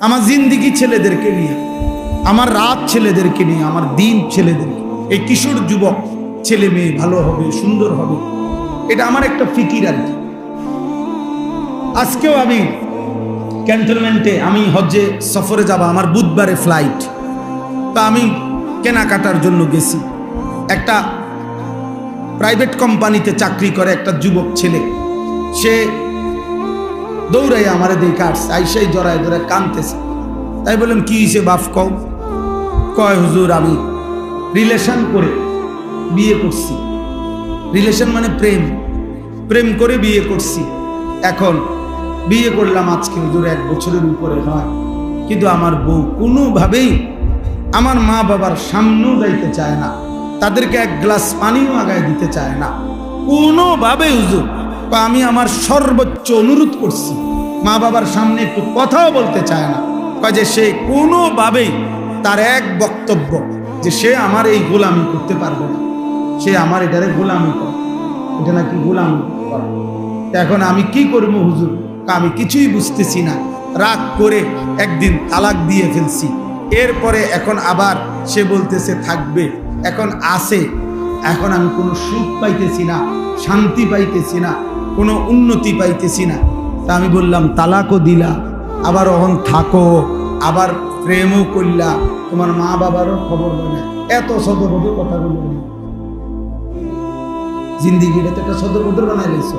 আমার জিন্দিগি ছেলেদেরকে নিয়ে, আমার রাত ছেলেদেরকে নিয়ে, আমার দিন ছেলেদেরকে, এই কিশোর যুবক ছেলে মেয়ে ভালো হবে, সুন্দর হবে, এটা আমার একটা ফিকির আর কি। আজকেও আমি ক্যান্টনমেন্টে, আমি হজ্জে সফরে যাব, আমার বুধবারে ফ্লাইট। তা আমি কেনাকাটার জন্য গেছি। একটা প্রাইভেট কোম্পানিতে চাকরি করে একটা যুবক ছেলে, সে দৌড়াই আমার দিকে আসছে, আইসাই জড়ায় জড়ায় কাঁদতেছে। তাই বললাম, কি হয়েছে বাপ কও? কয় হুজুর, আমি রিলেশন করে বিয়ে করছি। রিলেশন মানে প্রেম, প্রেম করে বিয়ে করছি। এখন বিয়ে করলাম আজকে হুজুর 1 বছরের উপরে হয়, কিন্তু আমার বউ কোনোভাবেই আমার মা বাবার সামনেও যাইতে চায় না, তাদেরকে 1 গ্লাস পানিও আগায় দিতে চায় না কোনোভাবে হুজুর। আমি আমার সর্বোচ্চ অনুরোধ করছি, মা বাবার সামনে একটু কথাও বলতে চায় না। যে সে কোনোভাবেই, তার এক বক্তব্য যে সে আমার এই গোলামি করতে পারবে না, সে আমার এটারে গোলামি করে, এটা নাকি গোলামি করা। এখন আমি কি করবো হুজুর? আমি কিছুই বুঝতেছি না। রাগ করে একদিন তালাক দিয়ে ফেলছি। এরপরে এখন আবার সে বলতেছে থাকবে, এখন আসে। এখন আমি কোনো সুখ পাইতেছি না, শান্তি পাইতেছি না, কোনো উন্নতি পাইতেছি না। তা আমি বললাম, তালাকও দিলা, আবার অহন থাকো, আবার প্রেমও করলা, তোমার মা বাবারও খবর হয় না। এত সদরভাবে কথাগুলো জিন্দিগিটা তো একটা সদরবদর বানাই লেছো।